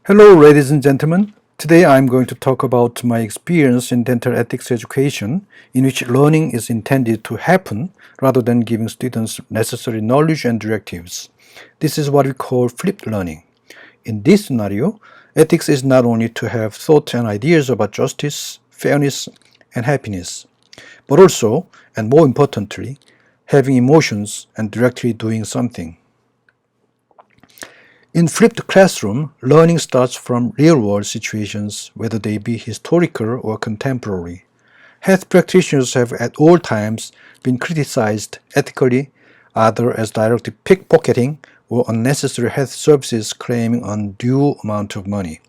Hello, ladies and gentlemen. Today I'm going to talk about my experience in dental ethics education, in which learning is intended to happen rather than giving students necessary knowledge and directives. This is what we call flipped learning. In this scenario, ethics is not only to have thoughts and ideas about justice, fairness, and happiness, but also, and more importantly, having emotions and directly doing something. In flipped classroom, learning starts from real-world situations, whether they be historical or contemporary. Health practitioners have at all times been criticized ethically, either as direct pickpocketing or unnecessary health services claiming undue amount of money.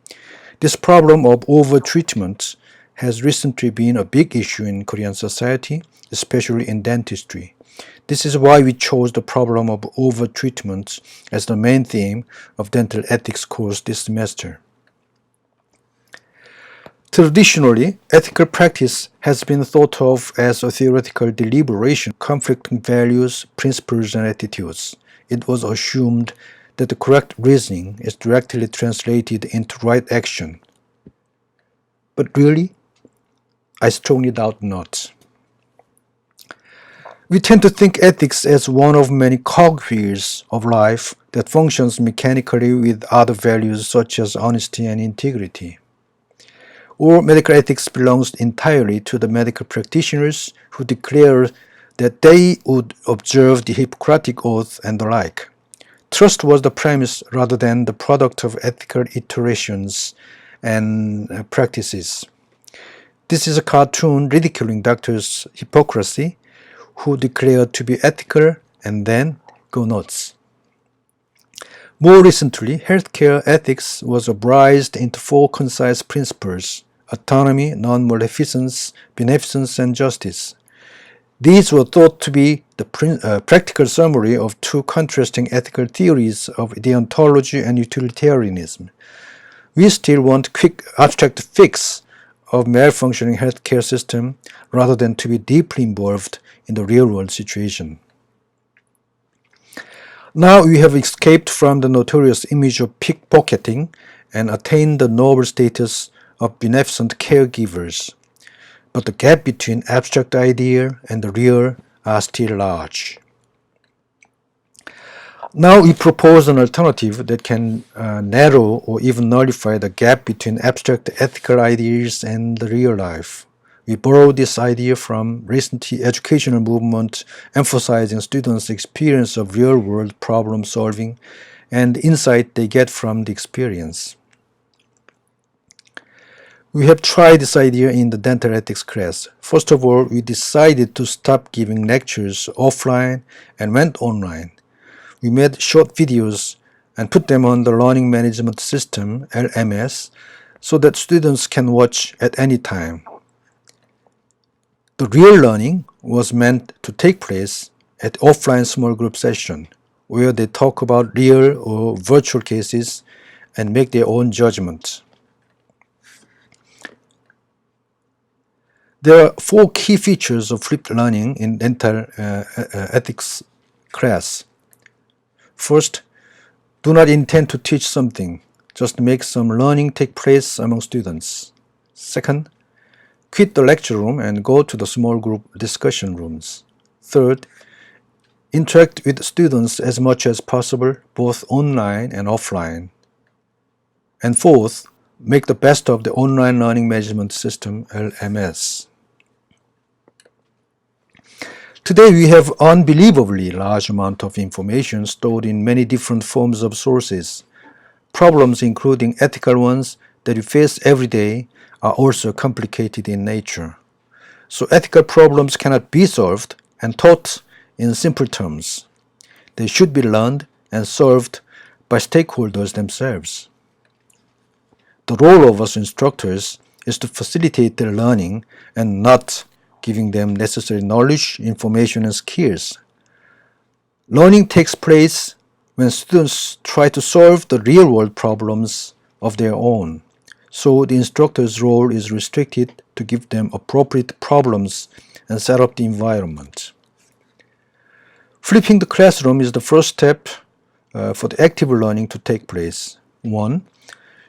This problem of over-treatment has recently been a big issue in Korean society, especially in dentistry. This is why we chose the problem of over-treatment as the main theme of dental ethics course this semester. Traditionally, ethical practice has been thought of as a theoretical deliberation of conflicting values, principles, and attitudes. It was assumed that the correct reasoning is directly translated into right action. But really, I strongly doubt not. We tend to think ethics as one of many cogwheels of life that functions mechanically with other values such as honesty and integrity. Or medical ethics belongs entirely to the medical practitioners who declare that they would observe the Hippocratic Oath and the like. Trust was the premise rather than the product of ethical iterations and practices. This is a cartoon ridiculing doctors' hypocrisy, who declare to be ethical and then go nuts. More recently, healthcare ethics was abridged into four concise principles: autonomy, non-maleficence, beneficence, and justice. These were thought to be the practical summary of two contrasting ethical theories of deontology and utilitarianism. We still want quick abstract fix of malfunctioning healthcare system rather than to be deeply involved in the real-world situation. Now we have escaped from the notorious image of pickpocketing and attained the noble status of beneficent caregivers. But the gap between abstract idea and the real are still large. Now we propose an alternative that can narrow or even nullify the gap between abstract ethical ideas and the real life. We borrowed this idea from recent educational movement emphasizing students' experience of real-world problem solving and the insight they get from the experience. We have tried this idea in the dental ethics class. First of all, we decided to stop giving lectures offline and went online. We made short videos and put them on the Learning Management System, LMS, so that students can watch at any time. The real learning was meant to take place at offline small group session, where they talk about real or virtual cases and make their own judgment. There are four key features of flipped learning in dental ethics class. First, do not intend to teach something, just make some learning take place among students. Second, quit the lecture room and go to the small group discussion rooms. Third, interact with students as much as possible, both online and offline. And fourth, make the best of the online learning management system, LMS. Today we have unbelievably large amount of information stored in many different forms of sources. Problems, including ethical ones that we face every day, are also complicated in nature. So ethical problems cannot be solved and taught in simple terms. They should be learned and solved by stakeholders themselves. The role of us instructors is to facilitate their learning and not giving them necessary knowledge, information, and skills. Learning takes place when students try to solve the real-world problems of their own. So the instructor's role is restricted to give them appropriate problems and set up the environment. Flipping the classroom is the first step for the active learning to take place. 1.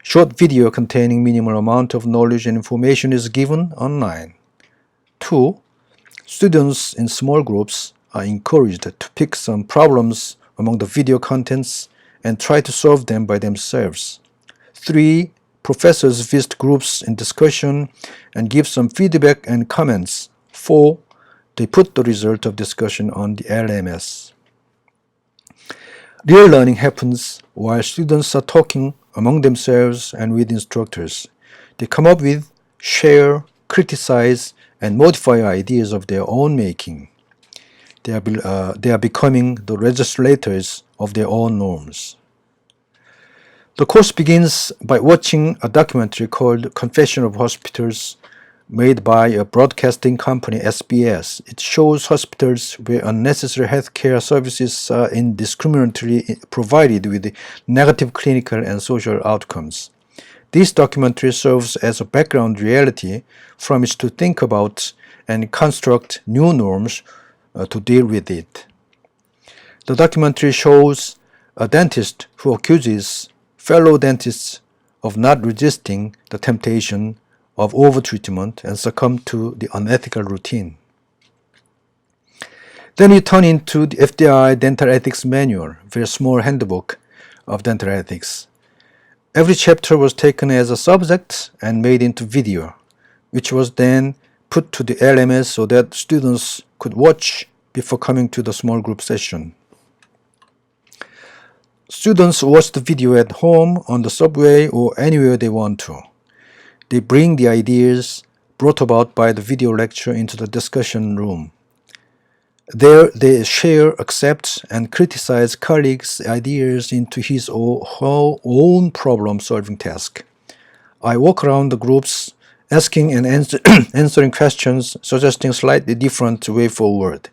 Short video containing minimal amount of knowledge and information is given online. 2. Students in small groups are encouraged to pick some problems among the video contents and try to solve them by themselves. 3. Professors visit groups in discussion and give some feedback and comments. 4. They put the result of discussion on the LMS. Real learning happens while students are talking among themselves and with instructors. They come up with, share, criticize, and modify ideas of their own making. They are becoming the legislators of their own norms. The course begins by watching a documentary called Confession of Hospitals, made by a broadcasting company, SBS. It shows hospitals where unnecessary healthcare services are indiscriminately provided with negative clinical and social outcomes. This documentary serves as a background reality from which to think about and construct new norms to deal with it. The documentary shows a dentist who accuses fellow dentists of not resisting the temptation of overtreatment and succumb to the unethical routine. Then we turn into the FDI Dental Ethics Manual, a very small handbook of dental ethics. Every chapter was taken as a subject and made into video, which was then put to the LMS so that students could watch before coming to the small group session. Students watch the video at home, on the subway, or anywhere they want to. They bring the ideas brought about by the video lecture into the discussion room. There they share, accept, and criticize colleagues' ideas into his or her own problem-solving task. I walk around the groups asking and answering questions, suggesting slightly different way forward.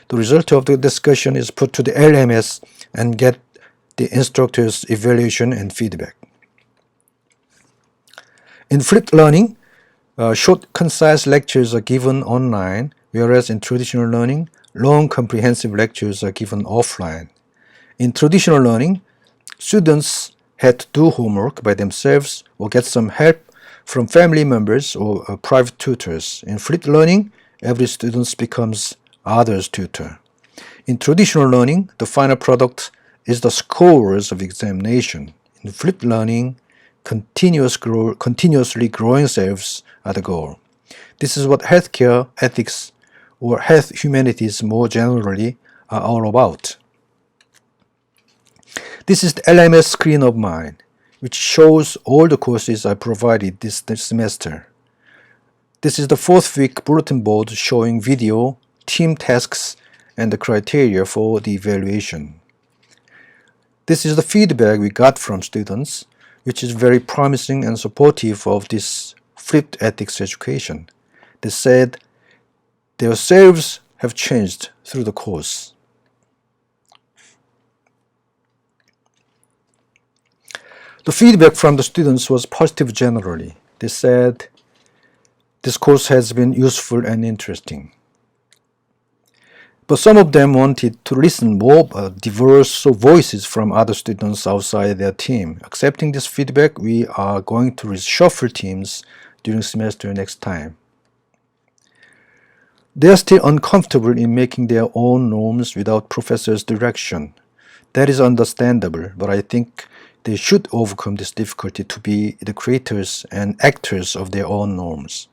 The result of the discussion is put to the LMS and get the instructor's evaluation and feedback. In flipped learning, short, concise lectures are given online, whereas in traditional learning, long, comprehensive lectures are given offline. In traditional learning, students had to do homework by themselves or get some help from family members or private tutors. In flipped learning, every student becomes others' tutor. In traditional learning, the final product is the scores of examination. In flipped learning, continuously growing selves are the goal. This is what healthcare ethics or health humanities more generally are all about. This is the LMS screen of mine, which shows all the courses I provided this semester. This is the 4th week bulletin board showing video, team tasks, and the criteria for the evaluation. This is the feedback we got from students, which is very promising and supportive of this flipped ethics education. They said their selves have changed through the course. The feedback from the students was positive generally. They said this course has been useful and interesting. But some of them wanted to listen more diverse voices from other students outside their team. Accepting this feedback, we are going to reshuffle teams during semester next time. They are still uncomfortable in making their own norms without professor's direction. That is understandable, but I think they should overcome this difficulty to be the creators and actors of their own norms.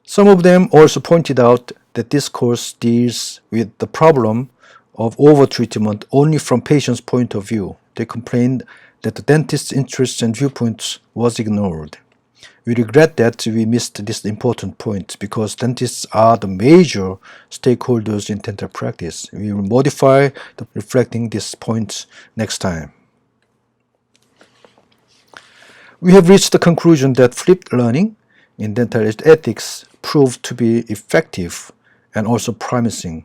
Some of them also pointed out that this course deals with the problem of overtreatment only from patients' point of view. They complained that the dentist's interests and viewpoints was ignored. We regret that we missed this important point because dentists are the major stakeholders in dental practice. We will modify reflecting this point next time. We have reached the conclusion that flipped learning in dental ethics proved to be effective and also promising.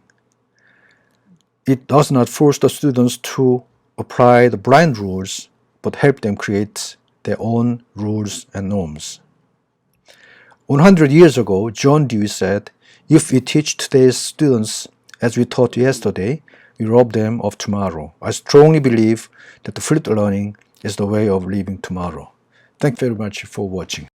It does not force the students to apply the blind rules, but help them create their own rules and norms. 100 years ago, John Dewey said, "If we teach today's students as we taught yesterday, we rob them of tomorrow." I strongly believe that the flipped learning is the way of living tomorrow. Thank you very much for watching.